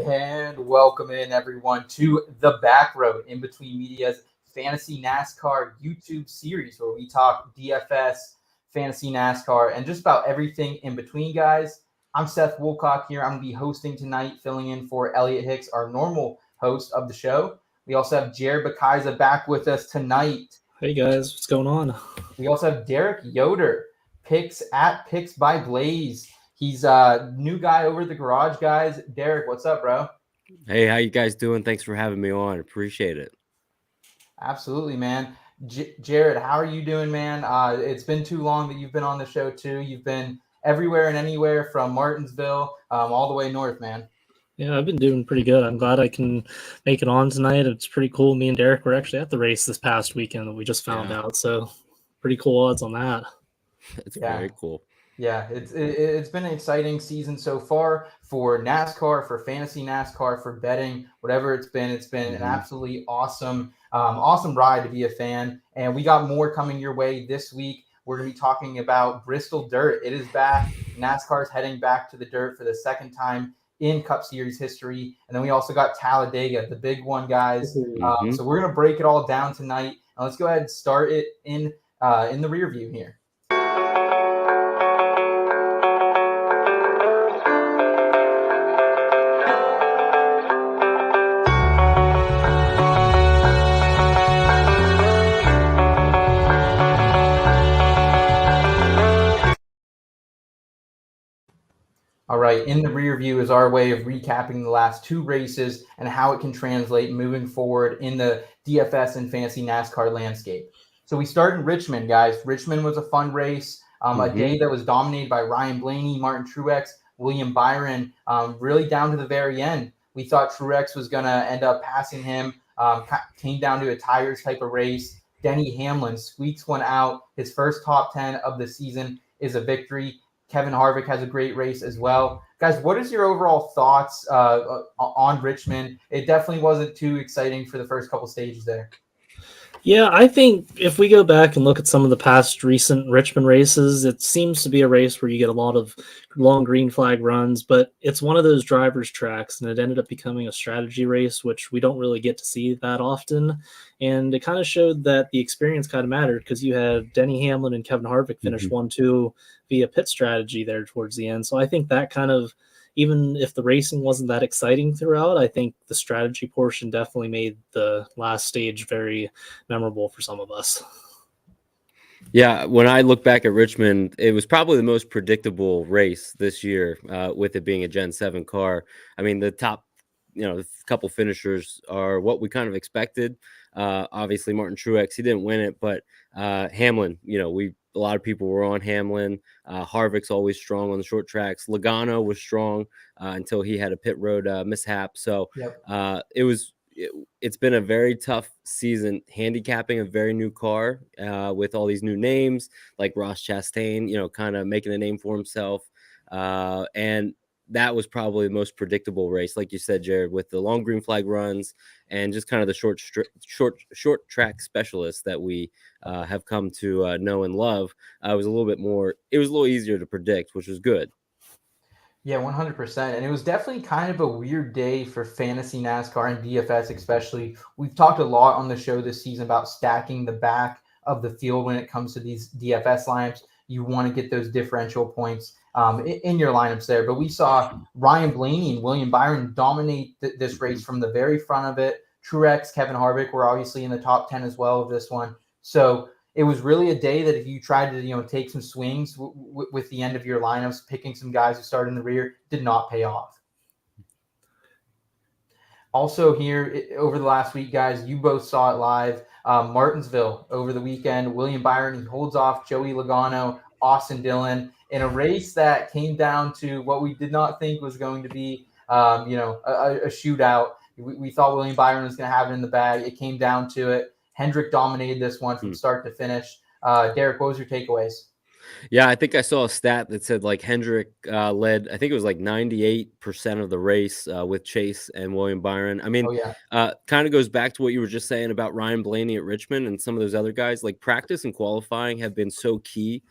And welcome in everyone to the Backroad, In Between Media's Fantasy NASCAR YouTube series, where we talk DFS, Fantasy NASCAR, and just about everything in between, guys. I'm Seth Woolcock here. I'm going to be hosting tonight, filling in for Elliot Hicks, our normal host of the show. We also have Jared Bakaysa back with us tonight. Hey guys, what's going on? We also have Derek Yoder, Picks by Blaze. He's a new guy over the Garage Guys. Derek, what's up, bro? Hey, how you guys doing? Thanks for having me on. Appreciate it. Absolutely, man. Jared, how are you doing, man? It's been too long that you've been on the show, too. You've been everywhere and anywhere from Martinsville all the way north, man. Yeah, I've been doing pretty good. I'm glad I can make it on tonight. It's pretty cool. Me and Derek were actually at the race this past weekend that we just found out. So pretty cool odds on that. It's very cool. Yeah, it's been an exciting season so far for NASCAR, for fantasy NASCAR, for betting, whatever it's been. It's been an absolutely awesome ride to be a fan. And we got more coming your way this week. We're going to be talking about Bristol Dirt. It is back. NASCAR's heading back to the dirt for the second time in Cup Series history. And then we also got Talladega, the big one, guys. So we're going to break it all down tonight. And let's go ahead and start it in the rear view here. All right, in the rear view is our way of recapping the last two races and how it can translate moving forward in the DFS and fantasy NASCAR landscape. So we start in Richmond, guys. Richmond was a fun race, a day that was dominated by Ryan Blaney, Martin Truex, William Byron, really down to the very end. We thought Truex was going to end up passing him, came down to a tires type of race. Denny Hamlin squeaks one out. His first top 10 of the season is a victory. Kevin Harvick has a great race as well. Guys, what is your overall thoughts on Richmond? It definitely wasn't too exciting for the first couple stages there. Yeah, I think if we go back and look at some of the past recent Richmond races, it seems to be a race where you get a lot of long green flag runs, but it's one of those drivers' tracks, and it ended up becoming a strategy race, which we don't really get to see that often. And it kind of showed that the experience kind of mattered because you had Denny Hamlin and Kevin Harvick finish 1-2 via pit strategy there towards the end. So I think that kind of, even if the racing wasn't that exciting throughout, I think the strategy portion definitely made the last stage very memorable for some of us. Yeah, when I look back at Richmond, it was probably the most predictable race this year, with it being a Gen 7 car. I mean, the top, couple finishers are what we kind of expected. Obviously, Martin Truex, he didn't win it, but Hamlin, a lot of people were on Hamlin. Harvick's always strong on the short tracks. Logano was strong until he had a pit road mishap. So it's been a very tough season handicapping a very new car with all these new names like Ross Chastain, kind of making a name for himself. And that was probably the most predictable race, like you said, Jared, with the long green flag runs and just kind of the short track specialists that we have come to know and love. It was a little easier to predict, which was good. Yeah, 100%. And it was definitely kind of a weird day for fantasy NASCAR and DFS especially. We've talked a lot on the show this season about stacking the back of the field when it comes to these DFS lineups. You want to get those differential points in your lineups there. But we saw Ryan Blaney and William Byron dominate this race from the very front of it. Truex, Kevin Harvick were obviously in the top 10 as well of this one. So it was really a day that if you tried to, take some swings with the end of your lineups, picking some guys who started in the rear, did not pay off. Also here over the last week, guys, you both saw it live. Martinsville over the weekend, William Byron, he holds off Joey Logano, Austin Dillon in a race that came down to what we did not think was going to be, a shootout. We thought William Byron was going to have it in the bag. It came down to it. Hendrick dominated this one from start to finish. Derek, what was your takeaways? Yeah, I think I saw a stat that said Hendrick led, I think it was 98% of the race with Chase and William Byron. I mean, kind of goes back to what you were just saying about Ryan Blaney at Richmond and some of those other guys. Practice and qualifying have been so key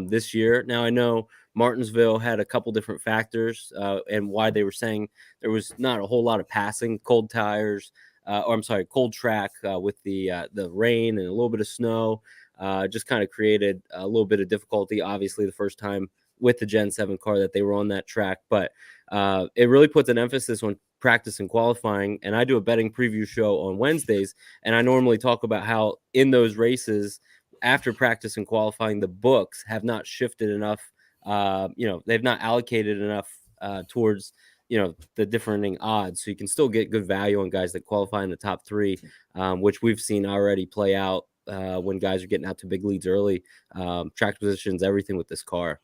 this year. Now, I know Martinsville had a couple different factors and why they were saying there was not a whole lot of passing, cold tires, cold track with the rain and a little bit of snow. Just kind of created a little bit of difficulty. Obviously, the first time with the Gen 7 car that they were on that track, but it really puts an emphasis on practice and qualifying. And I do a betting preview show on Wednesdays, and I normally talk about how in those races after practice and qualifying, the books have not shifted enough. They've not allocated enough towards the differing odds, so you can still get good value on guys that qualify in the top three, which we've seen already play out when guys are getting out to big leads early. Track positions, everything with this car.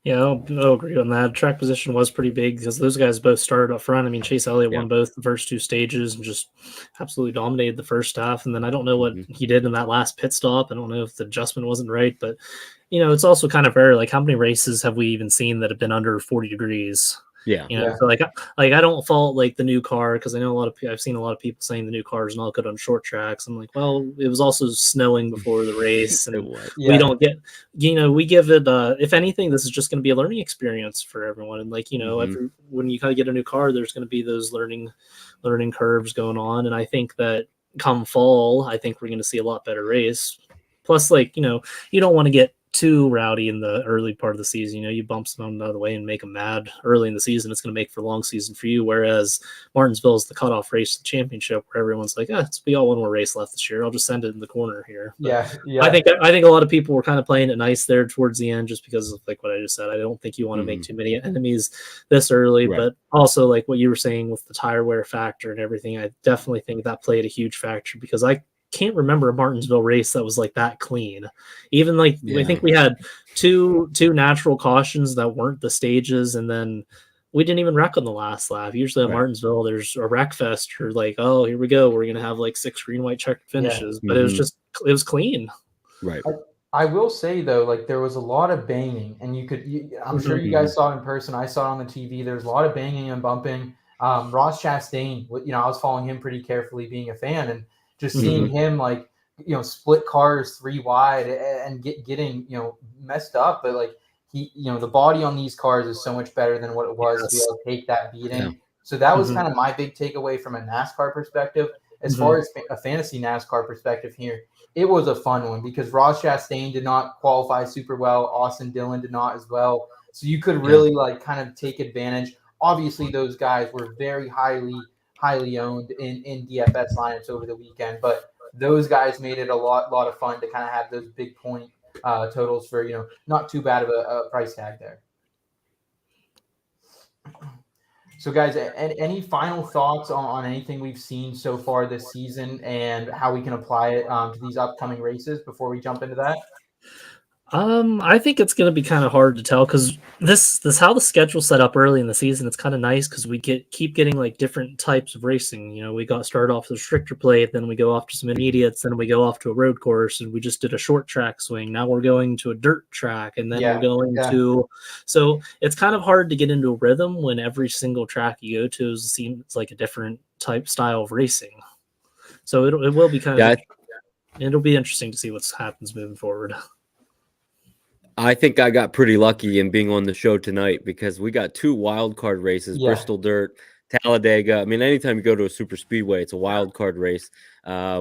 Yeah, I'll agree on that. Track position was pretty big because those guys both started up front. I mean, Chase Elliott won both the first two stages and just absolutely dominated the first half. And then I don't know what he did in that last pit stop. I don't know if the adjustment wasn't right, but it's also kind of rare. Like, how many races have we even seen that have been under 40 degrees? Yeah. So I don't fault like the new car, because I know I've seen a lot of people saying the new car is not good on short tracks. I'm like, well, it was also snowing before the race, and we don't get, we give it. If anything, this is just going to be a learning experience for everyone. And like when you kind of get a new car, there's going to be those learning curves going on. And I think that come fall, I think we're going to see a lot better race. Plus, like you don't want to get too rowdy in the early part of the season. You bump someone out of the way and make them mad early in the season, it's going to make for a long season for you. Whereas Martinsville is the cutoff race to the championship, where everyone's like, we got one more race left this year. I'll just send it in the corner here. But I think a lot of people were kind of playing it nice there towards the end, just because of like what I just said. I don't think you want to make too many enemies this early, but also like what you were saying with the tire wear factor and everything, I definitely think that played a huge factor, because I can't remember a Martinsville race that was like that clean. Even I think we had two natural cautions that weren't the stages, and then we didn't even wreck on the last lap. Usually at Martinsville there's a wreck fest, or like, oh, here we go, we're gonna have like 6 green white checkered finishes. But it was clean. Right. I will say though, like there was a lot of banging, and I'm sure you guys saw it in person. I saw it on the TV. There's a lot of banging and bumping. Ross Chastain, I was following him pretty carefully, being a fan, and just seeing him like, split cars 3 wide and getting, messed up. But like he, the body on these cars is so much better than what it was to be able to take that beating. Yeah. So that was kind of my big takeaway from a NASCAR perspective. As far as a fantasy NASCAR perspective here, it was a fun one because Ross Chastain did not qualify super well. Austin Dillon did not as well. So you could really like kind of take advantage. Obviously, those guys were very highly owned in DFS lineups over the weekend, but those guys made it a lot of fun to kind of have those big point totals for, not too bad of a price tag there. So guys, any final thoughts on anything we've seen so far this season and how we can apply it to these upcoming races before we jump into that? I think it's going to be kind of hard to tell, because this how the schedule's set up early in the season. It's kind of nice because we keep getting like different types of racing. We got started off with a restrictor plate, then we go off to some intermediates, then we go off to a road course, and we just did a short track swing. Now we're going to a dirt track, and then we're going to. So it's kind of hard to get into a rhythm when every single track you go to seems like a different style of racing. So it will be kind of. It'll be interesting to see what happens moving forward. I think I got pretty lucky in being on the show tonight, because we got 2 wild card races, Bristol Dirt, Talladega. I mean, anytime you go to a super speedway, it's a wild card race,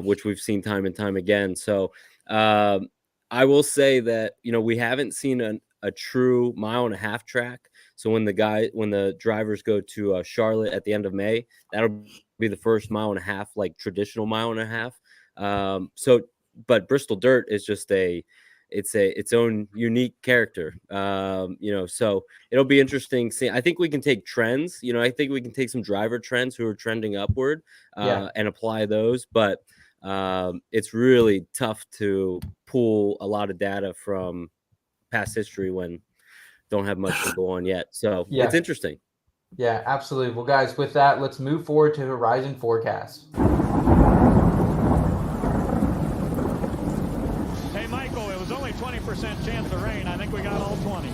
which we've seen time and time again. So I will say that, we haven't seen a true 1.5 mile track. So when the drivers go to Charlotte at the end of May, that'll be the first 1.5 mile, like traditional 1.5 mile. But Bristol Dirt is just its own unique character, so it'll be interesting seeing. I think we can take trends, I think we can take some driver trends who are trending upward and apply those, but it's really tough to pull a lot of data from past history when don't have much to go on yet. So it's interesting. Yeah, absolutely. Well, guys, with that, let's move forward to Horizon Forecast. Hey, Michael, it was only 20% chance of rain. I think we got all 20.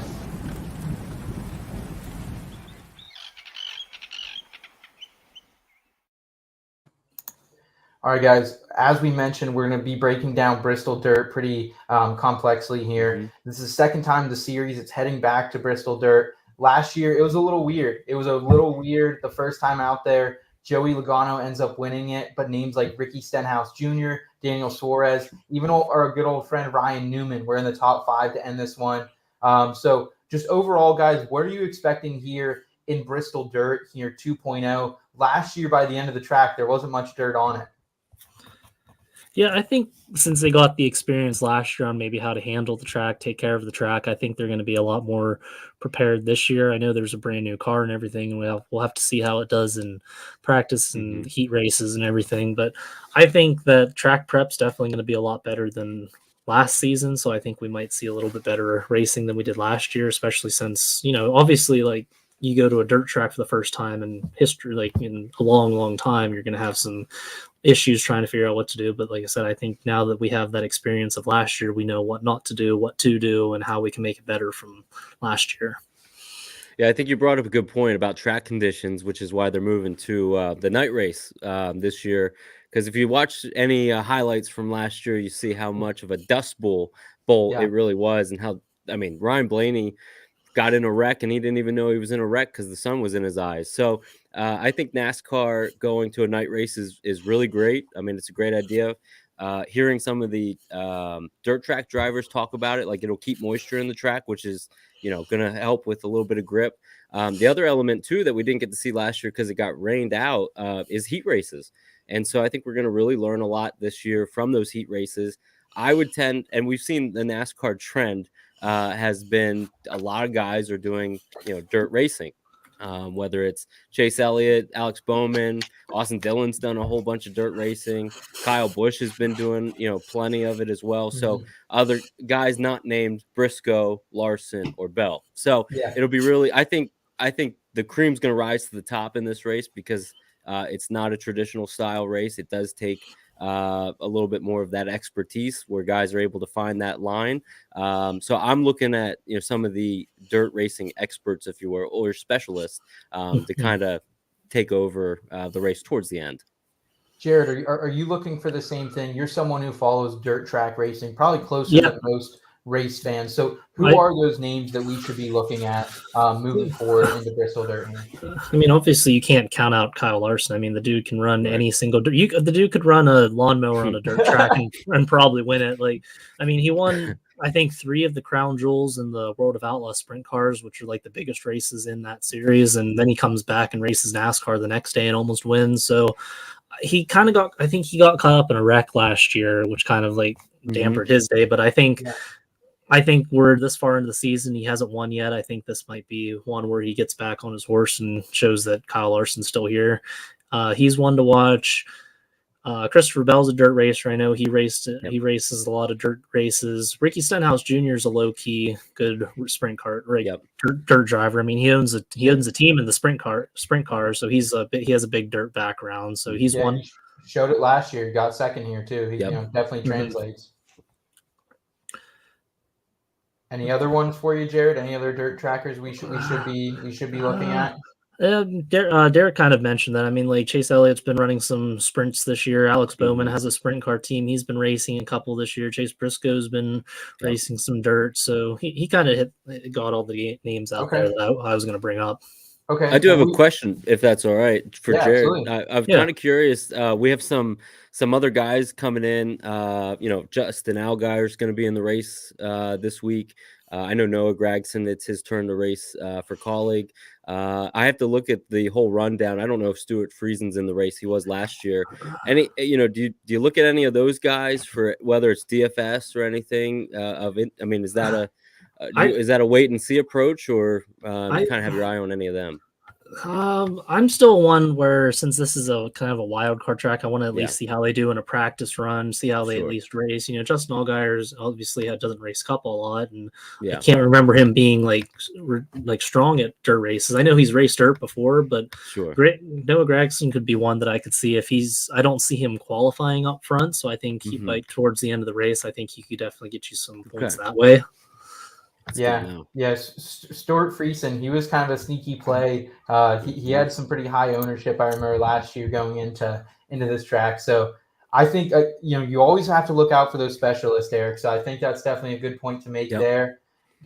All right, guys, as we mentioned, we're going to be breaking down Bristol Dirt pretty complexly here. Mm-hmm. This is the second time the series. It's heading back to Bristol Dirt. Last year, it was a little weird. The first time out there. Joey Logano ends up winning it, but names like Ricky Stenhouse Jr., Daniel Suarez, even our good old friend Ryan Newman were in the top 5 to end this one. So just overall, guys, what are you expecting here in Bristol Dirt here 2.0? Last year, by the end of the track, there wasn't much dirt on it. Yeah, I think since they got the experience last year on maybe how to handle the track, take care of the track, I think they're going to be a lot more prepared this year. I know there's a brand new car and everything, and we'll have to see how it does in practice and heat races and everything. But I think that track prep's definitely going to be a lot better than last season. So I think we might see a little bit better racing than we did last year, especially since, obviously, like, you go to a dirt track for the first time in history, like in a long, long time, you're going to have some issues trying to figure out what to do. But like I said, I think now that we have that experience of last year, we know what not to do, what to do, and how we can make it better from last year. Yeah, I think you brought up a good point about track conditions, which is why they're moving to the night race this year. Because if you watch any highlights from last year, you see how much of a dust bowl it really was, and how, Ryan Blaney got in a wreck and he didn't even know he was in a wreck because the sun was in his eyes. So I think NASCAR going to a night race is really great. I mean, it's a great idea. Hearing some of the dirt track drivers talk about it, like it'll keep moisture in the track, which is, going to help with a little bit of grip. The other element too that we didn't get to see last year because it got rained out is heat races. And so I think we're going to really learn a lot this year from those heat races. I would tend, and we've seen the NASCAR trend has been a lot of guys are doing, dirt racing, whether it's Chase Elliott, Alex Bowman, Austin Dillon's done a whole bunch of dirt racing. Kyle Busch has been doing, plenty of it as well. So other guys not named Briscoe, Larson, or Bell. So it'll be really, I think the cream's going to rise to the top in this race because it's not a traditional style race. It does take a little bit more of that expertise where guys are able to find that line. So I'm looking at, some of the dirt racing experts, if you will, or specialists to kind of take over the race towards the end. Jared, are you looking for the same thing? You're someone who follows dirt track racing, probably closer than most race fans. So who are those names that we should be looking at moving forward into Bristol Dirt? I mean, obviously you can't count out Kyle Larson. I mean, the dude can run any single dirt. The dude could run a lawnmower on a dirt track and probably win it. Like, I mean, he won, I think, 3 of the crown jewels in the World of Outlaw sprint cars, which are like the biggest races in that series. And then he comes back and races NASCAR the next day and almost wins. So he kind of I think he got caught up in a wreck last year, which kind of like dampened his day. But I think we're this far into the season. He hasn't won yet. I think this might be one where he gets back on his horse and shows that Kyle Larson's still here. He's one to watch. Christopher Bell's a dirt racer. I know he He races a lot of dirt races. Ricky Stenhouse Jr. is a low key good sprint car dirt driver. I mean, he owns a team in the sprint car. So he has a big dirt background. So he's one. He showed it last year. Got second here too. He definitely translates. Any other ones for you, Jared? Any other dirt trackers we should be looking at? Derek kind of mentioned that. I mean, like Chase Elliott's been running some sprints this year. Alex Bowman has a sprint car team. He's been racing a couple this year. Chase Briscoe's been racing some dirt. So he kind of got all the names out there that I was going to bring up. Okay. I do have a question, if that's all right, for Jared. I'm kind of curious. We have some other guys coming in. Justin Allgaier is going to be in the race this week. I know Noah Gragson, it's his turn to race for Colleague. I have to look at the whole rundown. I don't know if Stuart Friesen's in the race. He was last year. Do you look at any of those guys for whether it's DFS or anything of it? I mean, is that is that a wait and see approach, or kind of have your eye on any of them? I'm still one where, since this is a kind of a wild card track, I want to at least see how they do in a practice run, see how they at least race. Justin Allgaier obviously doesn't race cup a lot, and I can't remember him being like strong at dirt races. I know he's raced dirt before, but Noah Gragson could be one that I could see if I don't see him qualifying up front, so I think he might towards the end of the race. I think he could definitely get you some points that way. Stuart Friesen, he was kind of a sneaky play. He had some pretty high ownership. I remember last year going into this track. So I think you always have to look out for those specialists, Eric. So I think that's definitely a good point to make there.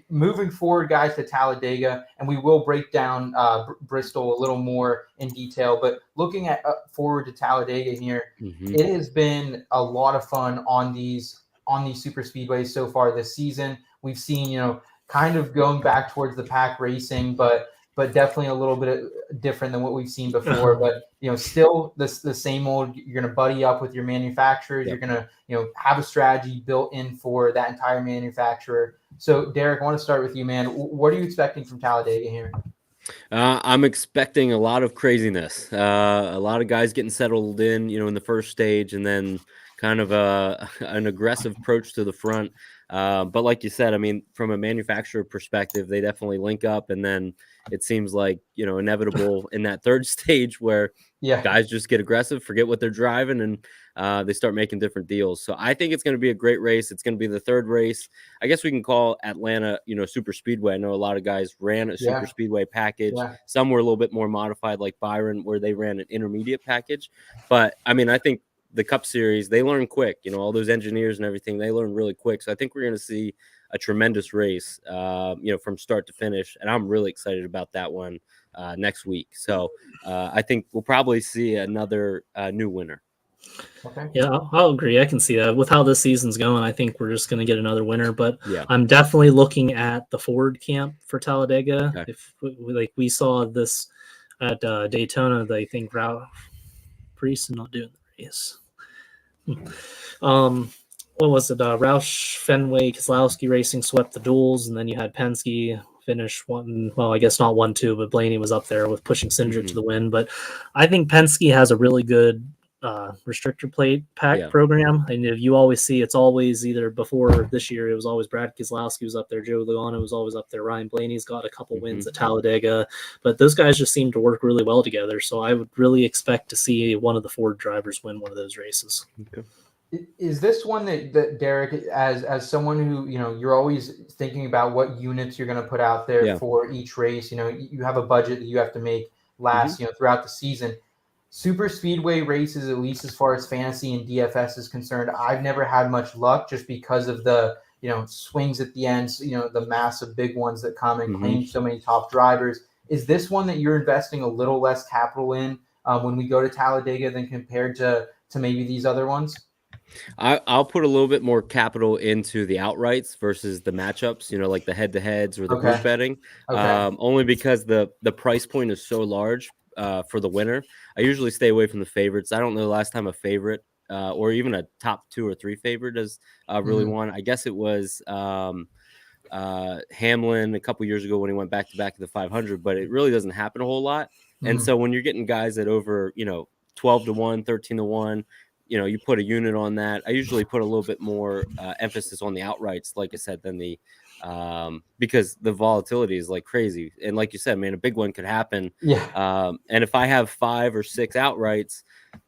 Moving forward, guys, to Talladega, and we will break down Bristol a little more in detail. But looking at forward to Talladega here, it has been a lot of fun on these super speedways so far this season. We've seen kind of going back towards the pack racing, but definitely a little bit different than what we've seen before. But still the same old. You're going to buddy up with your manufacturers. You're going to have a strategy built in for that entire manufacturer. So Derek, I want to start with you, man. What are you expecting from Talladega here? I'm expecting a lot of craziness. A lot of guys getting settled in the first stage, and then kind of an aggressive approach to the front. But like you said, I mean, from a manufacturer perspective, they definitely link up, and then it seems like inevitable in that third stage where guys just get aggressive, forget what they're driving, and they start making different deals. So I think it's going to be a great race. It's going to be the third race. I guess we can call Atlanta, super speedway. I know a lot of guys ran a super speedway package. Some were a little bit more modified, like Byron, where they ran an intermediate package. But I mean, I think the Cup Series, they learn quick. All those engineers and everything, they learn really quick. So I think we're going to see a tremendous race, from start to finish. And I'm really excited about that one next week. So I think we'll probably see another new winner. Okay. Yeah, I'll agree. I can see that. With how this season's going, I think we're just going to get another winner. But I'm definitely looking at the Ford camp for Talladega. Okay. If we saw this at Daytona, I think Ralph Priest is not doing the race. What was it? Roush, Fenway, Keselowski Racing swept the duels, and then you had Penske finish one. Well, I guess not 1-2, but Blaney was up there with pushing Cindric to the win. But I think Penske has a really good restrictor plate pack program. And if you always see, it's always either before this year, it was always Brad Keselowski was up there, Joe Logano was always up there, Ryan Blaney's got a couple wins at Talladega, but those guys just seem to work really well together. So I would really expect to see one of the Ford drivers win one of those races. Okay. Is this one that Derek, as someone who you're always thinking about what units you're going to put out there for each race? You have a budget that you have to make last throughout the season. Super speedway races, at least as far as fantasy and DFS is concerned, I've never had much luck just because of the swings at the ends, the massive big ones that come and claim so many top drivers. Is this one that you're investing a little less capital in when we go to Talladega than compared to maybe these other ones? I'll put a little bit more capital into the outrights versus the matchups, like the head-to-heads or the group betting, only because the price point is so large for the winner. I usually stay away from the favorites. I don't know the last time a favorite or even a top 2 or 3 favorite has really won. I guess it was Hamlin a couple years ago when he went back-to-back to the 500, but it really doesn't happen a whole lot. And so when you're getting guys at over, 12-1, 13-1, you put a unit on that. I usually put a little bit more emphasis on the outrights, like I said, than the because the volatility is like crazy. And like you said, man, a big one could happen. And if I have 5 or 6 outrights,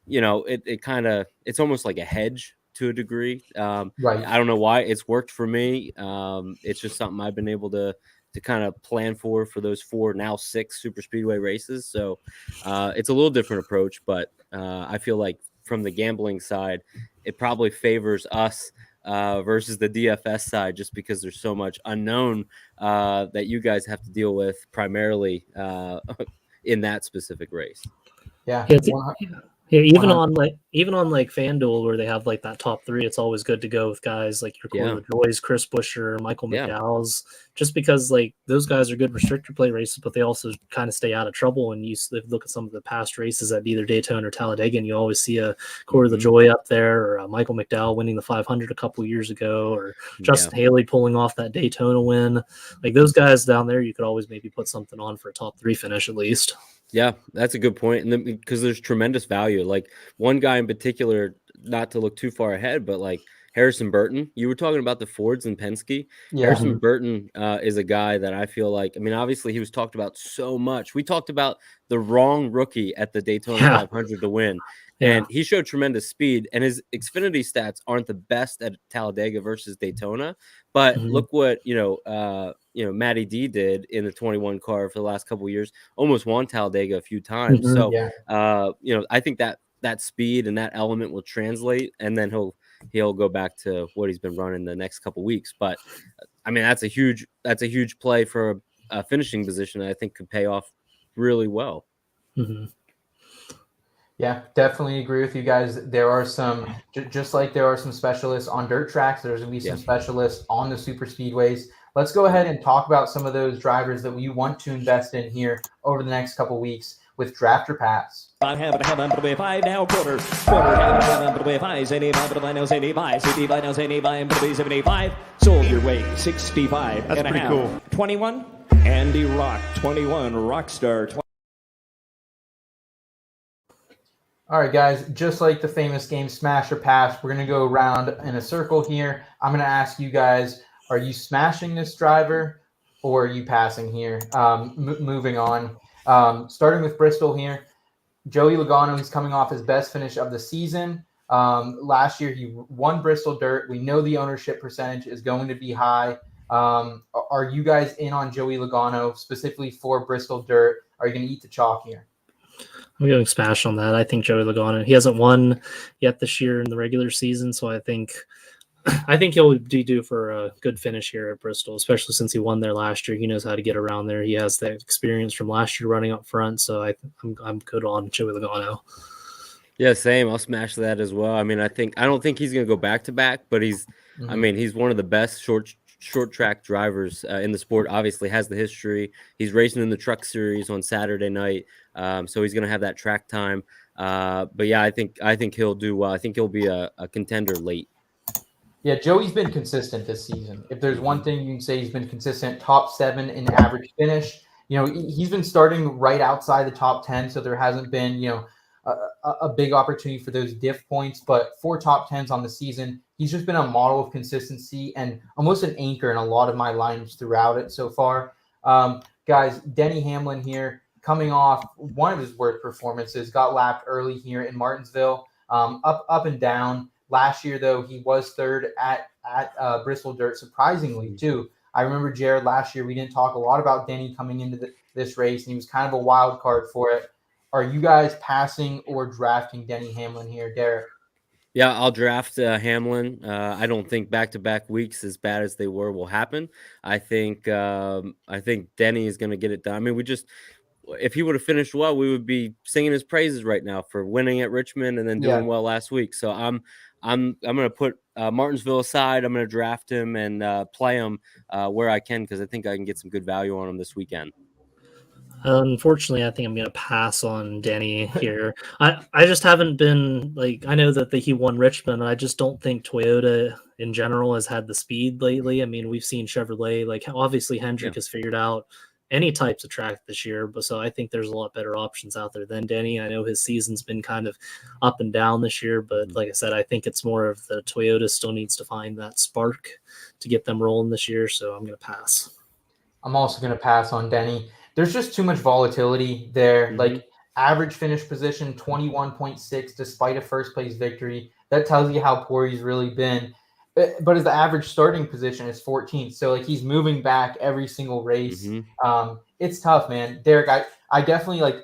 it's almost like a hedge to a degree. I don't know why it's worked for me. It's just something I've been able to kind of plan for those 4, now 6 super speedway races. So it's a little different approach, but I feel like from the gambling side, it probably favors us versus the DFS side, just because there's so much unknown that you guys have to deal with primarily in that specific race. Even on FanDuel where they have like that top 3, it's always good to go with guys like your Corey LaJoy's, Chris Buescher, Michael McDowell's, just because like those guys are good restrictor plate races, but they also kind of stay out of trouble. And you look at some of the past races at either Daytona or Talladega, and you always see a Corey LaJoy up there, or Michael McDowell winning the 500 a couple years ago, or Justin Haley pulling off that Daytona win. Like those guys down there, you could always maybe put something on for a top 3 finish at least. Yeah, that's a good point. And then because there's tremendous value, like one guy in particular, not to look too far ahead, but like Harrison Burton, you were talking about the Fords and Penske. Harrison Burton is a guy that I feel like, I mean, obviously he was talked about so much. We talked about the wrong rookie at the Daytona 500 to win. And he showed tremendous speed, and his Xfinity stats aren't the best at Talladega versus Daytona. But look what, Matty D did in the 21 car for the last couple of years, almost won Talladega a few times. So, I think that that speed and that element will translate, and then he'll go back to what he's been running the next couple weeks. But I mean, that's a huge play for a finishing position that I think could pay off really well. Mm-hmm. Yeah, definitely agree with you guys. There are some, just like there are some specialists on dirt tracks, there's going to be some specialists on the super speedways. Let's go ahead and talk about some of those drivers that we want to invest in here over the next couple weeks with Draft or Pass. Five now quarter have 75 sold your way 65 That's and a pretty half. cool. 21 Andy Rock 21 Rockstar. All right, guys, just like the famous game Smash or Pass, we're going to go around in a circle here. I'm going to ask you guys, are you smashing this driver or are you passing here? Moving on. Starting with Bristol here. Joey Logano, he's coming off his best finish of the season. Last year, he won Bristol Dirt. We know the ownership percentage is going to be high. Are you guys in on Joey Logano specifically for Bristol Dirt? Are you going to eat the chalk here? I'm going smash on that. I think Joey Logano, he hasn't won yet this year in the regular season, so I think he'll be due for a good finish here at Bristol, especially since he won there last year. He knows how to get around there. He has the experience from last year running up front, so I'm good on Joey Logano. Yeah, same. I'll smash that as well. I mean, I don't think he's going to go back to back, but he's one of the best short track drivers in the sport. Obviously has the history. He's racing in the Truck Series on Saturday night, so he's going to have that track time. But yeah, I think he'll do well. I think he'll be a contender late. Yeah, Joey's been consistent this season. If there's one thing you can say, he's been consistent, top 7 in average finish. You know, he's been starting right outside the top 10, so there hasn't been, a big opportunity for those diff points. But 4 top 10s on the season, he's just been a model of consistency and almost an anchor in a lot of my lineups throughout it so far. Guys, Denny Hamlin here, coming off one of his worst performances, got lapped early here in Martinsville, up and down. Last year, though, he was third at Bristol Dirt, surprisingly, too. I remember, Jared, last year we didn't talk a lot about Denny coming into this race, and he was kind of a wild card for it. Are you guys passing or drafting Denny Hamlin here, Derek? Yeah, I'll draft Hamlin. I don't think back-to-back weeks, as bad as they were, will happen. I think Denny is going to get it done. I mean, if he would have finished well, we would be singing his praises right now for winning at Richmond and then doing well last week. So I'm going to put Martinsville aside. I'm going to draft him and play him where I can, because I think I can get some good value on him this weekend. Unfortunately, I think I'm going to pass on Denny here. I just haven't been I know that he won Richmond. I just don't think Toyota in general has had the speed lately. I mean, we've seen Chevrolet, obviously Hendrick has figured out any types of track this year, but so I think there's a lot better options out there than Denny. I know his season's been kind of up and down this year, but like I said, I think it's more of the Toyota still needs to find that spark to get them rolling this year. So I'm going to pass. I'm also going to pass on Denny. There's just too much volatility there. Average finish position, 21.6, despite a first place victory. That tells you how poor he's really been. But his average starting position is 14th. So he's moving back every single race. It's tough, man. Derek, I definitely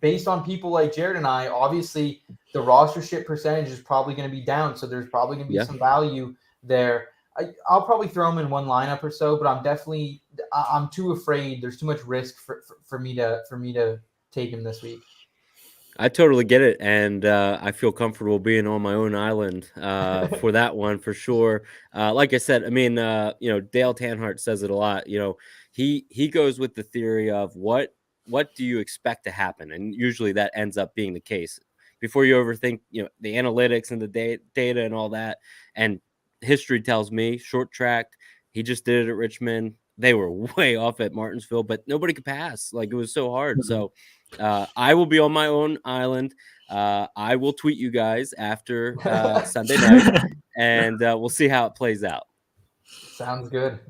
based on people like Jared and I, obviously the rostership percentage is probably going to be down. So there's probably going to be some value there. I'll probably throw him in one lineup or so, but I'm too afraid. There's too much risk for me to take him this week. I totally get it, and I feel comfortable being on my own island for that one for sure. Like I said, I mean, Dale Earnhardt says it a lot. He goes with the theory of what do you expect to happen, and usually that ends up being the case. Before you overthink, the analytics and the data and all that, and history tells me short track. He just did it at Richmond. They were way off at Martinsville, but nobody could pass. It was so hard. So I will be on my own island. I will tweet you guys after Sunday night, and we'll see how it plays out. Sounds good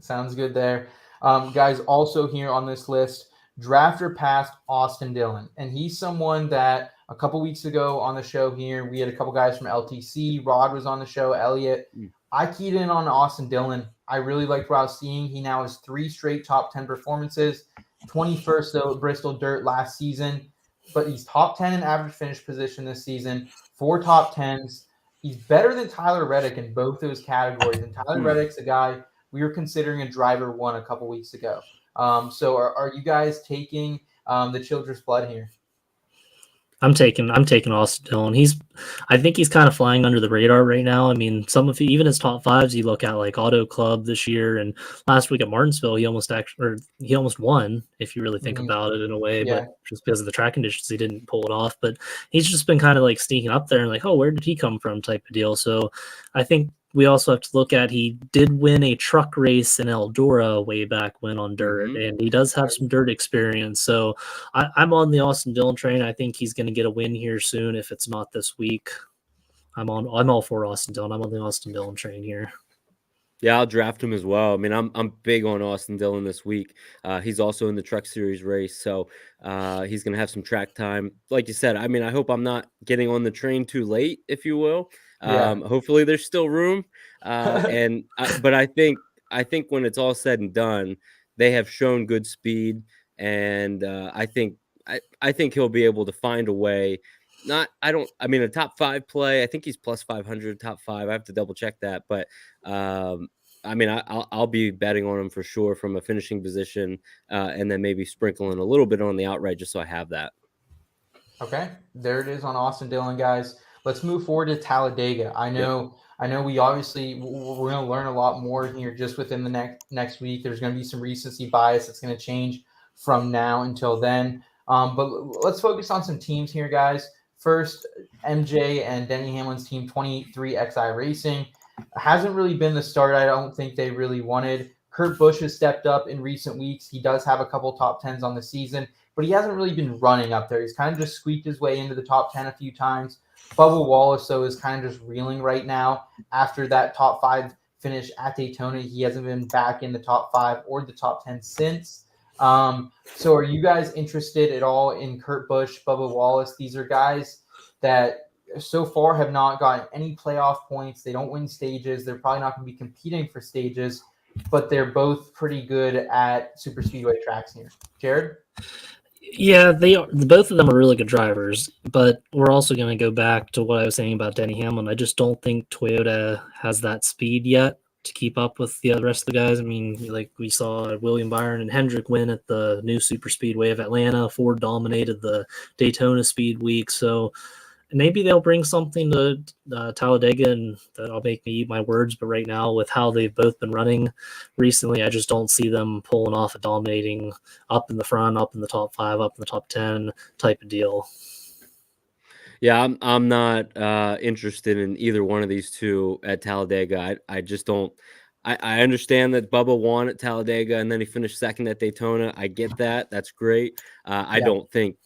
there. Guys, also here on this list, draft or pass Austin Dillon. And he's someone that a couple weeks ago on the show here, we had a couple guys from LTC. Rod was on the show, Elliot. I keyed in on Austin Dillon. I really liked what I was seeing. He now has 3 straight top 10 performances, 21st though at Bristol Dirt last season. but he's top 10 in average finish position this season, 4 top 10s. He's better than Tyler Reddick in both those categories. And Tyler Reddick's a guy we were considering a driver one a couple weeks ago. So are you guys taking the Childress blood here? I'm taking Austin Dillon. I think he's kind of flying under the radar right now. I mean, even his top fives, you look at like Auto Club this year and last week at Martinsville, he almost won if you really think about it in a way, Yeah. but just because of the track conditions, he didn't pull it off. But he's just been kind of like sneaking up there and like, oh, where did he come from type of deal. So I think we also have to look at he did win a truck race in Eldora way back when on dirt, and he does have some dirt experience. So I'm on the Austin Dillon train. I think he's going to get a win here soon if it's not this week. I'm all for Austin Dillon. I'm on the Austin Dillon train here. Yeah, I'll draft him as well. I mean, I'm big on Austin Dillon this week. He's also in the Truck Series race, so he's going to have some track time. Like you said, I mean, I hope I'm not getting on the train too late, if you will. Hopefully there's still room. But I think when it's all said and done, they have shown good speed, and I think he'll be able to find a way. A top 5 play. I think he's plus 500 top 5. I have to double check that, but I'll be betting on him for sure from a finishing position, and then maybe sprinkling a little bit on the outright just so I have that. Okay, there it is on Austin Dillon, guys. Let's move forward to Talladega. I know we're going to learn a lot more here just within the next week. There's going to be some recency bias that's going to change from now until then. But let's focus on some teams here, guys. First, MJ and Denny Hamlin's team, 23 XI Racing. Hasn't really been the start I don't think they really wanted. Kurt Busch has stepped up in recent weeks. He does have a couple top 10s on the season, but he hasn't really been running up there. He's kind of just squeaked his way into the top 10 a few times. Bubba Wallace, though, is kind of just reeling right now. After that top 5 finish at Daytona, he hasn't been back in the top 5 or the top 10 since. So are you guys interested at all in Kurt Busch, Bubba Wallace? These are guys that so far have not gotten any playoff points. They don't win stages. They're probably not going to be competing for stages, but they're both pretty good at superspeedway tracks here. Jared? Yeah, they are. Both of them are really good drivers, but we're also going to go back to what I was saying about Denny Hamlin. I just don't think Toyota has that speed yet to keep up with the rest of the guys. I mean, like we saw William Byron and Hendrick win at the new Superspeedway of Atlanta. Ford dominated the Daytona Speed Week, so maybe they'll bring something to Talladega, and that'll make me eat my words. But right now, with how they've both been running recently, I just don't see them pulling off a dominating up in the front, up in the top 5, up in the top 10 type of deal. Yeah, I'm not interested in either one of these two at Talladega. I just don't. I understand that Bubba won at Talladega and then he finished second at Daytona. I get that. That's great. I don't think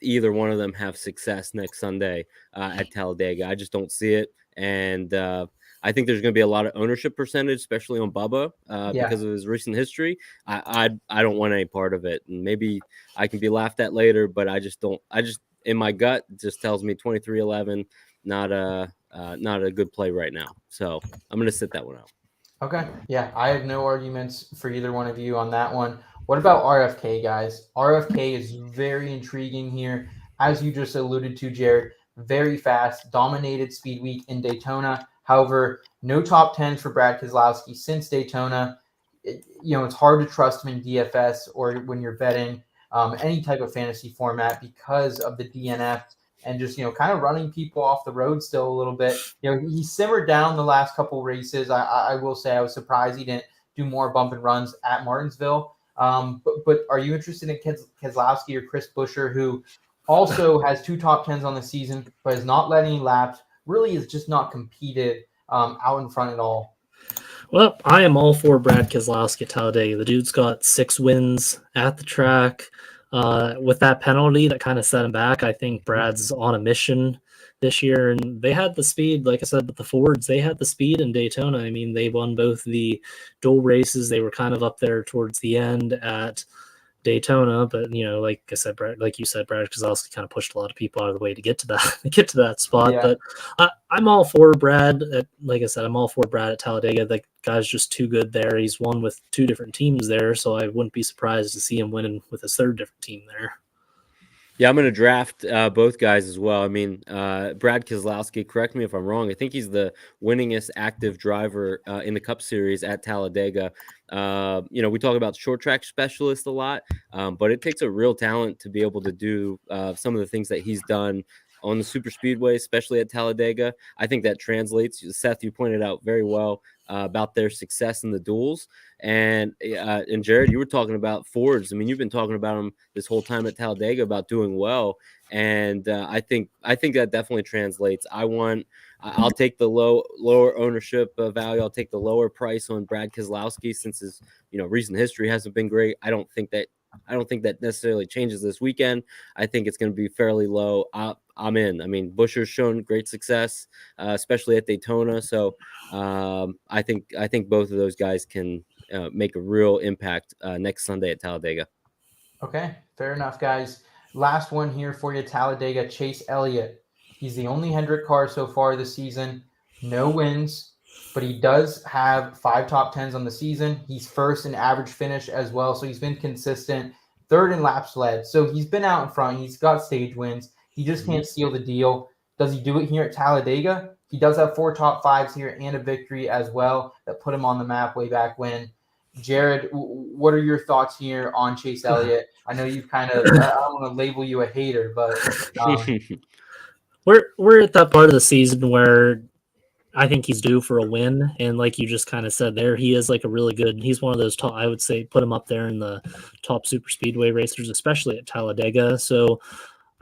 either one of them have success next Sunday at Talladega. I just don't see it. And I think there's going to be a lot of ownership percentage, especially on Bubba because of his recent history. I don't want any part of it. And maybe I can be laughed at later, but I just in my gut, it just tells me 23-11, not a good play right now. So I'm going to sit that one out. Okay. Yeah, I have no arguments for either one of you on that one. What about RFK, guys? RFK is very intriguing here. As you just alluded to, Jared, very fast, dominated Speed Week in Daytona. However, no top 10s for Brad Keselowski since Daytona. It's hard to trust him in DFS or when you're betting any type of fantasy format because of the DNF and just, kind of running people off the road still a little bit. He simmered down the last couple races. I will say I was surprised he didn't do more bump and runs at Martinsville. But are you interested in Keselowski or Chris Buescher, who also has 2 top 10s on the season, but has not led any laps, really is just not competed out in front at all? Well, I am all for Brad Keselowski at Talladega. The dude's got 6 wins at the track. With that penalty that kind of set him back, I think Brad's on a mission this year. And they had the speed, like I said, with the Fords, they had the speed in Daytona. I mean, they won both the dual races. They were kind of up there towards the end at Daytona, but like you said, Brad Keselowski kind of pushed a lot of people out of the way to get to that spot. Yeah. But I'm all for Brad. Like I said, I'm all for Brad at Talladega. The guy's just too good there. He's won with 2 different teams there, so I wouldn't be surprised to see him winning with his 3rd different team there. Yeah, I'm going to draft both guys as well. I mean, Brad Keselowski, correct me if I'm wrong. I think he's the winningest active driver in the Cup Series at Talladega. We talk about short track specialists a lot, but it takes a real talent to be able to do some of the things that he's done on the super speedway, especially at Talladega. I think that translates. Seth, you pointed out very well about their success in the duels. And Jared, you were talking about Fords. I mean, you've been talking about them this whole time at Talladega about doing well, and I think that definitely translates. I'll take the lower ownership value. I'll take the lower price on Brad Keselowski since his recent history hasn't been great. I don't think that necessarily changes this weekend. I think it's going to be fairly low. I'm in. I mean, Buescher's shown great success, especially at Daytona. So I think both of those guys can make a real impact next Sunday at Talladega. Okay, fair enough, guys. Last one here for you, Talladega, Chase Elliott. He's the only Hendrick car so far this season. No wins, but he does have 5 top 10s on the season. He's first in average finish as well, so he's been consistent. Third in laps led, so he's been out in front. He's got stage wins. He just can't seal the deal. Does he do it here at Talladega? He does have 4 top 5s here and a victory as well that put him on the map way back when. Jared, what are your thoughts here on Chase Elliott? I know you've kind of, I don't want to label you a hater, but we're at that part of the season where I think he's due for a win. And like you just kind of said there, he is like he's one of those top, I would say, put him up there in the top super speedway racers, especially at Talladega. So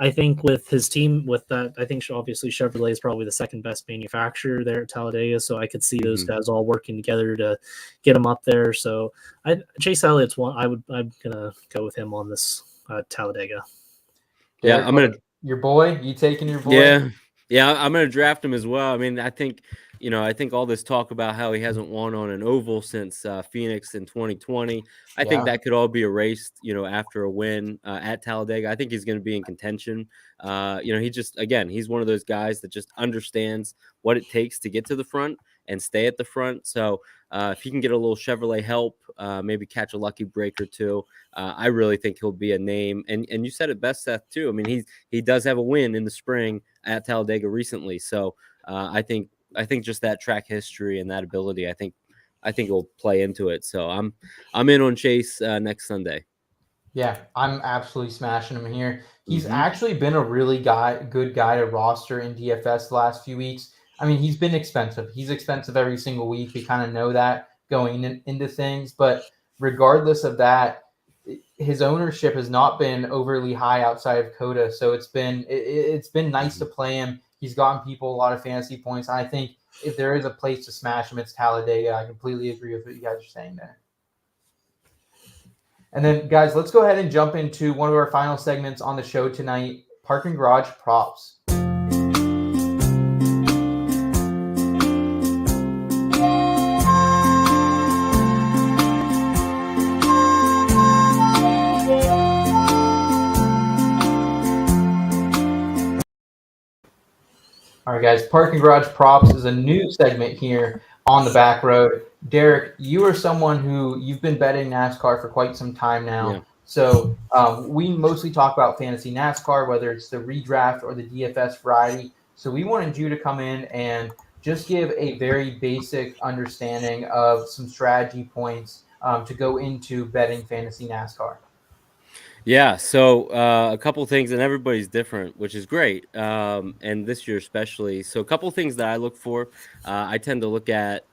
I think with his team, with that, I think obviously Chevrolet is probably the second best manufacturer there at Talladega. So I could see those guys all working together to get him up there. So Chase Elliott's one. I'm gonna go with him on this Talladega. Derek, Yeah, I'm gonna. Your boy, you taking your boy? Yeah, I'm gonna draft him as well. I mean, I think all this talk about how he hasn't won on an oval since Phoenix in 2020. I think that could all be erased, after a win at Talladega. I think he's going to be in contention. He's one of those guys that just understands what it takes to get to the front and stay at the front. So if he can get a little Chevrolet help, maybe catch a lucky break or two, I really think he'll be a name. And you said it best, Seth, too. I mean, he does have a win in the spring at Talladega recently. So I think just that track history and that ability, I think will play into it. So I'm in on Chase next Sunday. Yeah, I'm absolutely smashing him here. He's actually been a really good guy to roster in DFS the last few weeks. I mean, he's been expensive. He's expensive every single week. We kind of know that going into things. But regardless of that, his ownership has not been overly high outside of COTA. So it's been nice to play him. He's gotten people a lot of fantasy points. I think if there is a place to smash him, it's Talladega. I completely agree with what you guys are saying there. And then, guys, let's go ahead and jump into one of our final segments on the show tonight, Parking Garage Props. All right, guys, Parking Garage Props is a new segment here on the back road. Derek, you are someone who you've been betting NASCAR for quite some time now. Yeah. So we mostly talk about fantasy NASCAR, whether it's the redraft or the DFS variety. So we wanted you to come in and just give a very basic understanding of some strategy points to go into betting fantasy NASCAR. Yeah, so a couple things, and everybody's different, which is great, and this year especially. So a couple things that I look for, I tend to look at,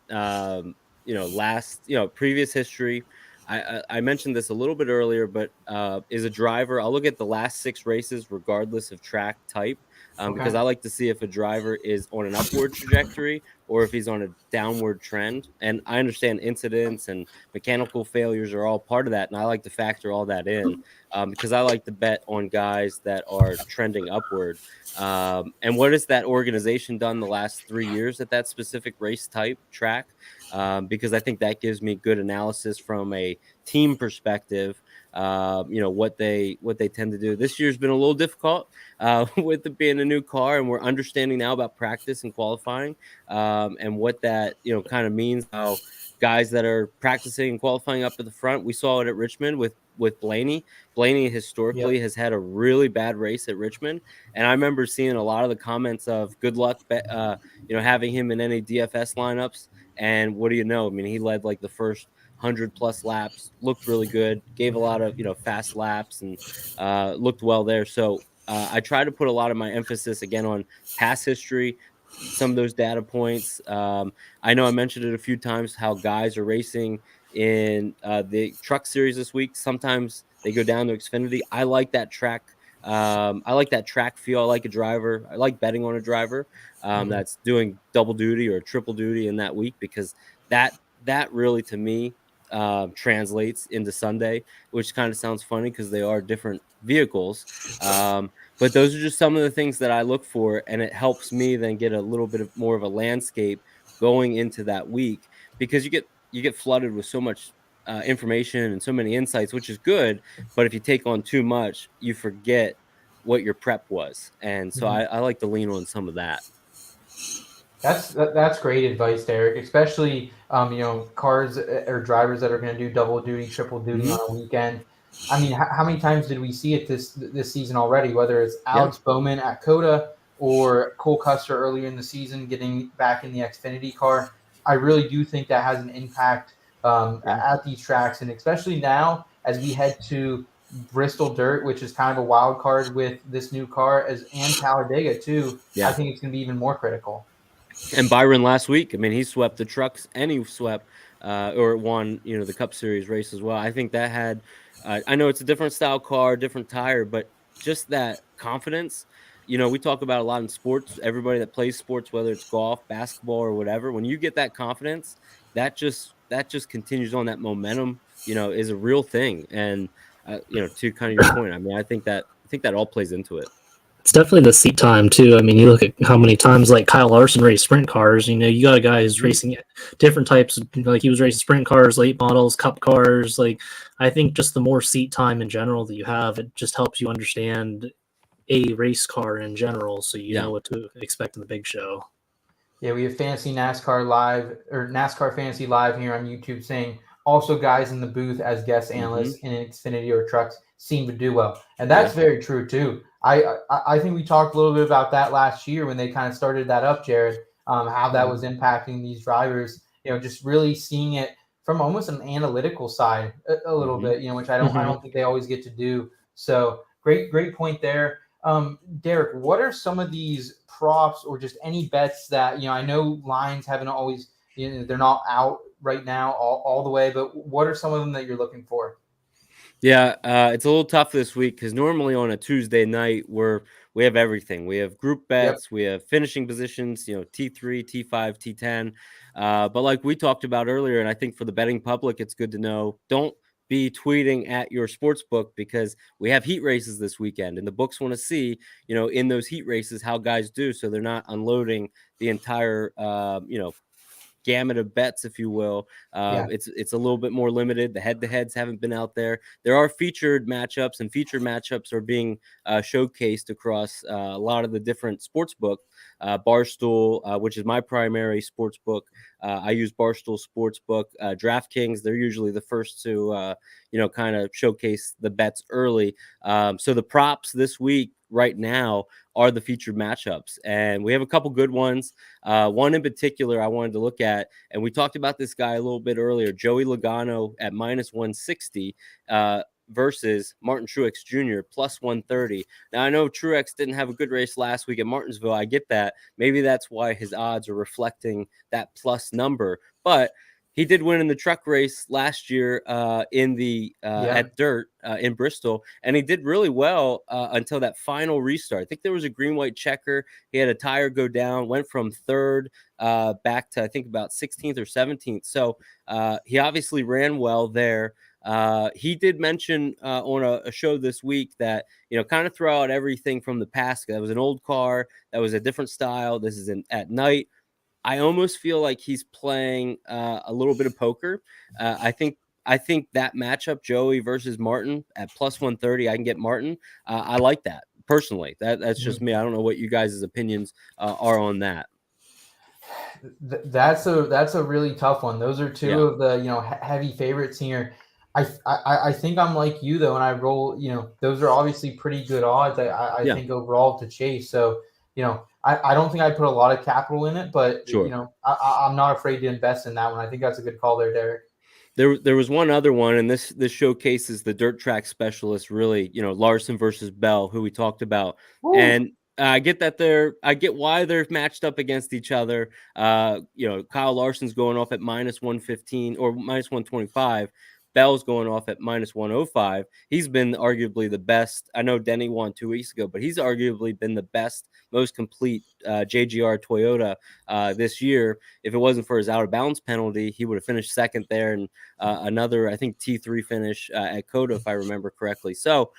previous history. I mentioned this a little bit earlier, but is a driver, I'll look at the last 6 races regardless of track type, because I like to see if a driver is on an upward trajectory or if he's on a downward trend. And I understand incidents and mechanical failures are all part of that, and I like to factor all that in because I like to bet on guys that are trending upward. And what has that organization done the last 3 years at that specific race type track? Because I think that gives me good analysis from a team perspective. What they tend to do. This year's been a little difficult with it being a new car, and we're understanding now about practice and qualifying and what that kind of means. How guys that are practicing and qualifying up at the front. We saw it at Richmond with Blaney. Blaney historically has had a really bad race at Richmond, and I remember seeing a lot of the comments of good luck, having him in any DFS lineups. And what do you know? I mean, he led like the first 100+ laps, looked really good, gave a lot of fast laps, and looked well there. So I try to put a lot of my emphasis again on past history, some of those data points. I know I mentioned it a few times how guys are racing in the truck series this week. Sometimes they go down to Xfinity. I like that track. I like that track feel. I like a driver. I like betting on a driver that's doing double duty or triple duty in that week, because that really, to me, translates into Sunday, which kind of sounds funny because they are different vehicles. But those are just some of the things that I look for, and it helps me then get a little bit of more of a landscape going into that week, because you get flooded with so much information and so many insights, which is good. But if you take on too much, you forget what your prep was. And so I like to lean on some of that. That's great advice, Derek. Especially cars or drivers that are going to do double duty, triple duty on a weekend. I mean, how many times did we see it this season already? Whether it's Alex Bowman at Coda or Cole Custer earlier in the season getting back in the Xfinity car, I really do think that has an impact at these tracks, and especially now as we head to Bristol Dirt, which is kind of a wild card with this new car, and Talladega too. I think it's going to be even more critical. And Byron last week, I mean, he swept the trucks and he swept or won, the Cup Series race as well. I think that had, I know it's a different style car, different tire, but just that confidence. We talk about a lot in sports. Everybody that plays sports, whether it's golf, basketball, or whatever, when you get that confidence, that just continues on. That momentum, is a real thing. And to kind of your point, I mean, I think that all plays into it. It's definitely the seat time too. I mean, you look at how many times like Kyle Larson raced sprint cars. You got a guy who's racing different types. Like he was racing sprint cars, late models, cup cars. Like I think just the more seat time in general that you have, it just helps you understand a race car in general, so you know what to expect in the big show. Yeah, we have Fantasy NASCAR Live or NASCAR Fantasy Live here on YouTube saying also guys in the booth as guest analysts in Xfinity or trucks seem to do well, and that's very true too. I think we talked a little bit about that last year when they kind of started that up, Jared. How that was impacting these drivers. Just really seeing it from almost an analytical side a little bit. Which I don't think they always get to do. So great point there. Derek, what are some of these props or just any bets that, I know lines haven't always, they're not out right now all the way, but what are some of them that you're looking for? Yeah, it's a little tough this week because normally on a Tuesday night we have everything. We have group bets, we have finishing positions, T3, T5, T10. But like we talked about earlier, and I think for the betting public, it's good to know, don't be tweeting at your sports book, because we have heat races this weekend and the books want to see, in those heat races how guys do, so they're not unloading the entire gamut of bets, if you will. It's a little bit more limited. The head-to-heads haven't been out there. There are featured matchups, and featured matchups are being showcased across a lot of the different sports book. Barstool, which is my primary sports book. I use Barstool Sportsbook. DraftKings, they're usually the first to kind of showcase the bets early. So the props this week right now are the featured matchups, and we have a couple good ones. One in particular I wanted to look at, and we talked about this guy a little bit earlier, Joey Logano at -160 versus Martin Truex Jr. +130. Now I know Truex didn't have a good race last week at Martinsville. I get that. Maybe that's why his odds are reflecting that plus number, but he did win in the truck race last year in the at Dirt in Bristol, and he did really well until that final restart. I think there was a green-white checker. He had a tire go down, went from third back to I think about 16th or 17th. So he obviously ran well there. He did mention on a show this week that, kind of throw out everything from the past. That was an old car. That was a different style. This is at night. I almost feel like he's playing a little bit of poker. I think that matchup, Joey versus Martin at +130, I can get Martin. I like that personally. That's just me. I don't know what you guys' opinions are on that. That's a really tough one. Those are two of the heavy favorites here. I think I'm like you though, and I roll. Those are obviously pretty good odds. I think overall to chase. So I don't think I put a lot of capital in it, but Sure. I'm not afraid to invest in that one. I think that's a good call there, Derek. There was one other one, and this showcases the dirt track specialist really, Larson versus Bell, who we talked about. Woo. And I get why they're matched up against each other. Kyle Larson's going off at -115 or -125. Bell's going off at -105. He's been arguably the best. I know Denny won 2 weeks ago, but he's arguably been the best, most complete JGR Toyota this year. If it wasn't for his out of bounds penalty, he would have finished second there, and another, I think, T3 finish at COTA, if I remember correctly. So,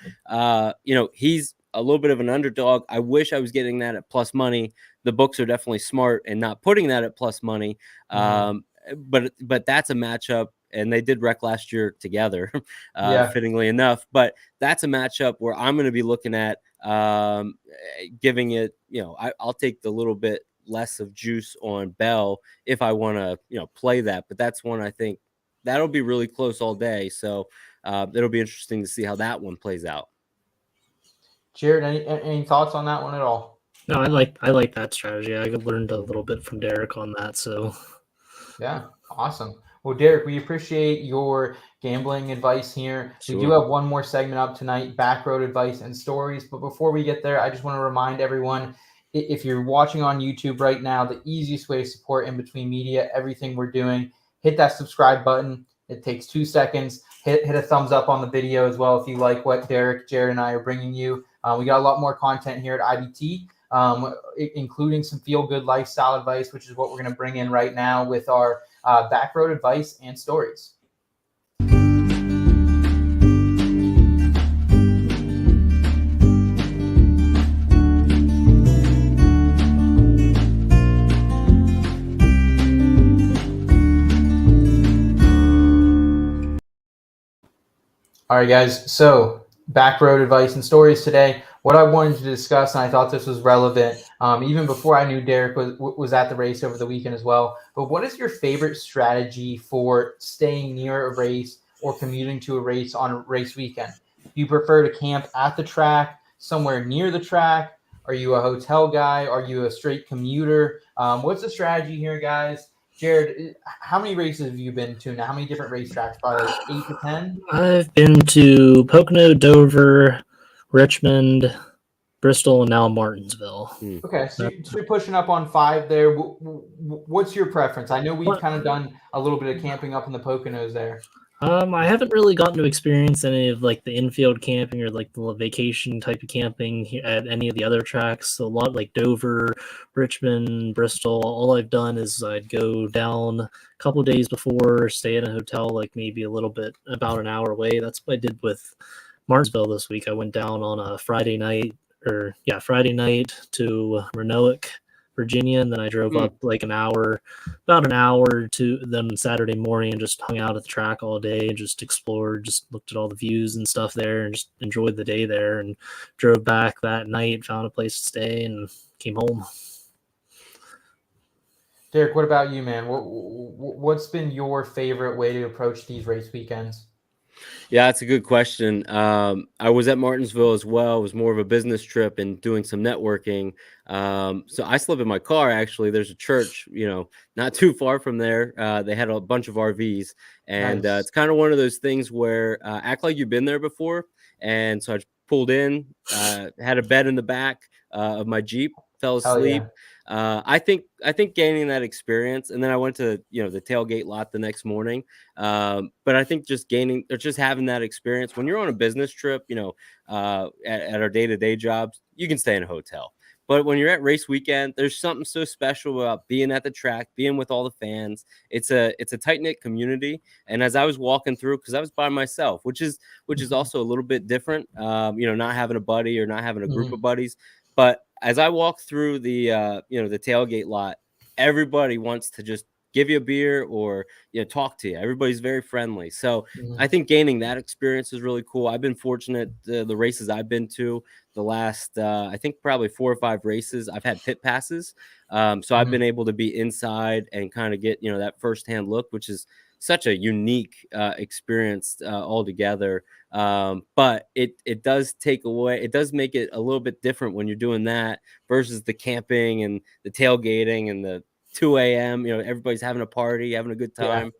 he's a little bit of an underdog. I wish I was getting that at plus money. The books are definitely smart and not putting that at plus money. But that's a matchup, and they did wreck last year together, fittingly enough. But that's a matchup where I'm going to be looking at giving it, I'll take the little bit less of juice on Bell if I want to, play that. But that's one I think that'll be really close all day. So it'll be interesting to see how that one plays out. Jared, any thoughts on that one at all? No, I like that strategy. I learned a little bit from Derek on that. So yeah, awesome. Well, Derek, we appreciate your gambling advice here. Sure. We do have one more segment up tonight, Backroad advice and stories. But before we get there, I just want to remind everyone, if you're watching on YouTube right now, the easiest way to support In Between Media, everything we're doing, hit that subscribe button. It takes 2 seconds. Hit a thumbs up on the video as well if you like what Derek, Jared, and I are bringing you. We got a lot more content here at IBT, including some feel-good lifestyle advice, which is what we're going to bring in right now with our Backroad advice and stories. All right, guys. So Backroad advice and stories today. What I wanted to discuss, and I thought this was relevant, even before I knew Derek was at the race over the weekend as well. But what is your favorite strategy for staying near a race or commuting to a race on a race weekend? Do you prefer to camp at the track, somewhere near the track? Are you a hotel guy? Are you a straight commuter? What's the strategy here, guys? Jared, how many races have you been to now? How many different racetracks? Probably like 8 to 10? I've been to Pocono, Dover, Richmond, Bristol, and now Martinsville. Okay, so you're pushing up on 5 there. What's your preference? I know we've kind of done a little bit of camping up in the Poconos there. I haven't really gotten to experience any of like the infield camping or like the vacation type of camping at any of the other tracks. So a lot like Dover, Richmond, Bristol. All I've done is I'd go down a couple of days before, stay in a hotel like maybe a little bit about an hour away. That's what I did with Martinsville this week. I went down on a Friday night to Roanoke, Virginia, and then I drove up like about an hour to then Saturday morning and just hung out at the track all day and just explored, just looked at all the views and stuff there and just enjoyed the day there, and drove back that night, found a place to stay, and came home. Derek, what about you, man? What's been your favorite way to approach these race weekends? Yeah, that's a good question. I was at Martinsville as well. It was more of a business trip and doing some networking. So I slept in my car, actually. There's a church, not too far from there. They had a bunch of RVs. And Nice. it's kind of one of those things where act like you've been there before. And so I pulled in, had a bed in the back of my Jeep, fell asleep. I think gaining that experience, and then I went to the tailgate lot the next morning. But I think just having that experience when you're on a business trip, at our day-to-day jobs, you can stay in a hotel. But when you're at race weekend, there's something so special about being at the track, being with all the fans. It's a tight-knit community. And as I was walking through, because I was by myself, which is also a little bit different, not having a buddy or not having a group of buddies. But as I walk through the the tailgate lot, everybody wants to just give you a beer or talk to you. Everybody's very friendly. So I think gaining that experience is really cool. I've been fortunate, the races I've been to, the last, I think probably 4 or 5 races, I've had pit passes. So I've been able to be inside and kind of get, that firsthand look, which is such a unique experience altogether. But it does take away, it does make it a little bit different when you're doing that versus the camping and the tailgating and the 2 a.m. Everybody's having a party, having a good time.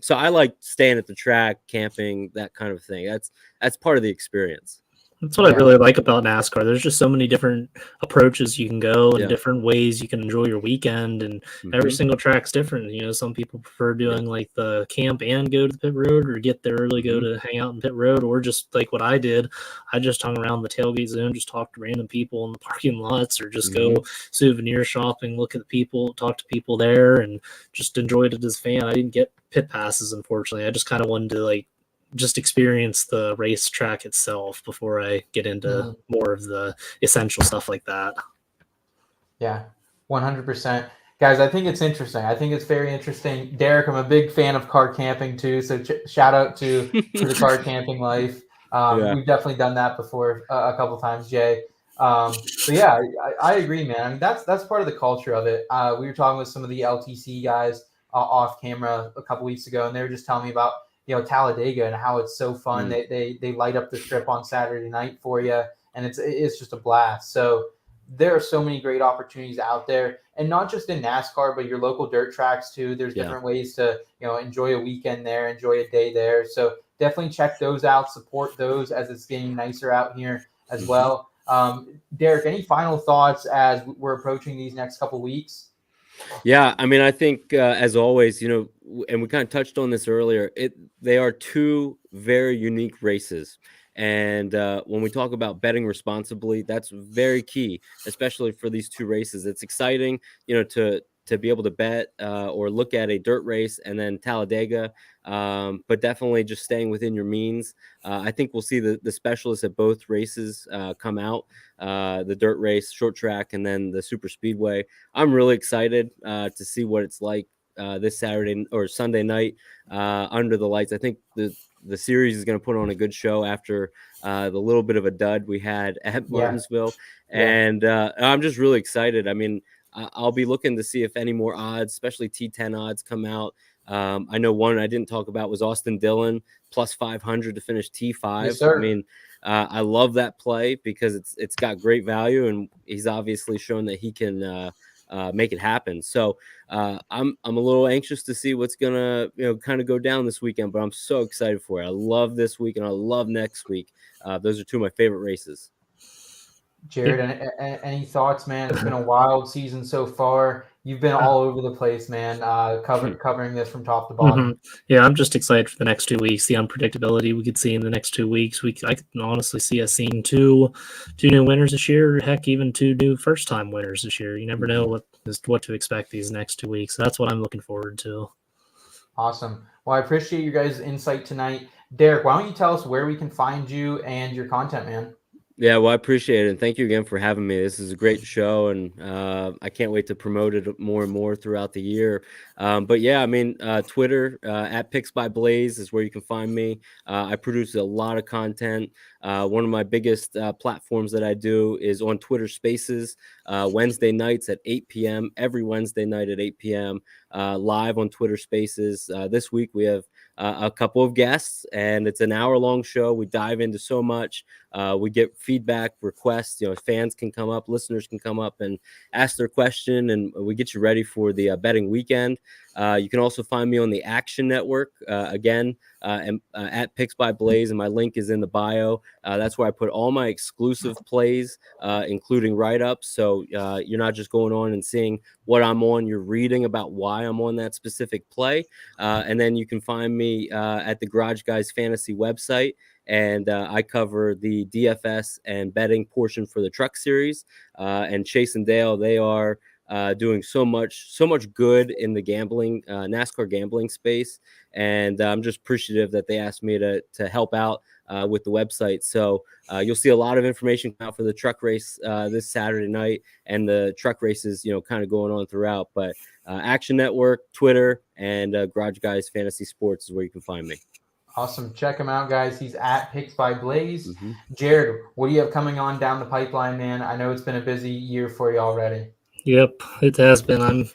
So I like staying at the track, camping, that kind of thing. That's part of the experience. That's what I really like about NASCAR. There's just so many different approaches you can go and different ways you can enjoy your weekend, and every single track's different. Some people prefer doing like the camp and go to the pit road, or get there early, go to hang out in pit road, or just like what I did. I just hung around the tailgate zone, just talked to random people in the parking lots, or just go souvenir shopping, look at the people, talk to people there, and just enjoyed it as a fan. I didn't get pit passes, unfortunately. I just kind of wanted to just experience the racetrack itself before I get into more of the essential stuff like that. Yeah, 100%. Guys, I think it's interesting. I think it's very interesting. Derek, I'm a big fan of car camping too, so shout out to the car camping life. We've definitely done that before a couple times, Jay. So yeah, I agree, man. I mean, that's part of the culture of it. We were talking with some of the LTC guys off camera a couple weeks ago, and they were just telling me about Talladega and how it's so fun. They light up the strip on Saturday night for you, and it's just a blast. So there are so many great opportunities out there, and not just in NASCAR, but your local dirt tracks too. There's different ways to enjoy a weekend there, enjoy a day there. So definitely check those out, support those as it's getting nicer out here as well. Derek, any final thoughts as we're approaching these next couple weeks? Yeah, I mean, I think as always, and we kind of touched on this earlier, they are 2 very unique races. And when we talk about betting responsibly, that's very key, especially for these 2 races. It's exciting, to be able to bet or look at a dirt race and then Talladega, but definitely just staying within your means. I think we'll see the specialists at both races come out, the dirt race, short track, and then the super speedway. I'm really excited to see what it's like this Saturday or Sunday night under the lights. I think the series is going to put on a good show after the little bit of a dud we had at Martinsville. And I'm just really excited. I mean, I'll be looking to see if any more odds, especially T10 odds, come out. I know one I didn't talk about was Austin Dillon plus 500 to finish T5. Yes, sir. I mean, I love that play because it's got great value, and he's obviously shown that he can make it happen. So I'm a little anxious to see what's gonna kind of go down this weekend, but I'm so excited for it. I love this week and I love next week. Those are 2 of my favorite races. Jared, any thoughts, man? It's been a wild season so far. You've been all over the place, man, covering this from top to bottom. Yeah, I'm just excited for the next 2 weeks. The unpredictability we could see in the next 2 weeks. I can honestly see us seeing two new winners this year. Heck, even 2 new first-time winners this year. You never know what to expect these next 2 weeks. So that's what I'm looking forward to. Awesome. Well, I appreciate you guys' insight tonight. Derek, why don't you tell us where we can find you and your content, man? Yeah, well, I appreciate it. And thank you again for having me. This is a great show, and I can't wait to promote it more and more throughout the year. But yeah, I mean, Twitter at Picks by Blaze is where you can find me. I produce a lot of content. One of my biggest platforms that I do is on Twitter Spaces, Wednesday nights at 8 p.m., every Wednesday night at 8 p.m., live on Twitter Spaces. This week we have a couple of guests, and it's an hour-long show. We dive into so much. We get feedback, requests. Fans can come up, listeners can come up and ask their question, and we get you ready for the betting weekend. You can also find me on the Action Network, again, at Picks by Blaze, and my link is in the bio. That's where I put all my exclusive plays, including write-ups. So you're not just going on and seeing what I'm on, you're reading about why I'm on that specific play. And then you can find me at the Garage Guys Fantasy website. And I cover the DFS and betting portion for the Truck Series. And Chase and Dale, they are doing so much good in the gambling, NASCAR gambling space. And I'm just appreciative that they asked me to help out with the website. So you'll see a lot of information out for the truck race this Saturday night, and the truck races, kind of going on throughout. But Action Network, Twitter, and Garage Guys Fantasy Sports is where you can find me. Awesome. Check him out, guys. He's at Picks by Blaze. Mhm. Jared, what do you have coming on down the pipeline, man? I know it's been a busy year for you already. Yep, it has been. I'm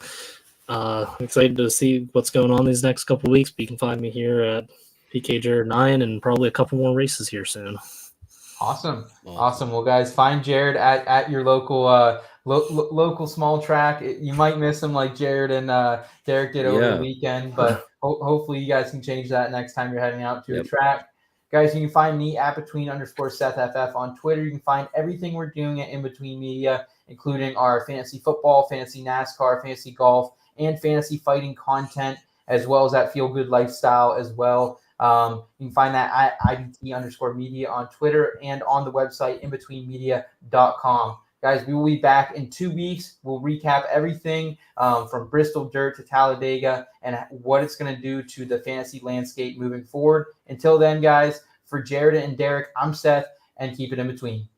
excited to see what's going on these next couple weeks. But you can find me here at PK Jared 9 and probably a couple more races here soon. Awesome. Well, guys, find Jared at your local local small track. You might miss him like Jared and Derek did over the weekend, but hopefully you guys can change that next time you're heading out to a track. Guys, you can find me at @between_SethFF on Twitter. You can find everything we're doing at In Between Media, including our fantasy football, fantasy NASCAR, fantasy golf, and fantasy fighting content, as well as that Feel Good Lifestyle as well. You can find that at IBT_media on Twitter and on the website inbetweenmedia.com. Guys, we will be back in 2 weeks. We'll recap everything from Bristol Dirt to Talladega and what it's going to do to the fantasy landscape moving forward. Until then, guys, for Jared and Derek, I'm Seth, and keep it in between.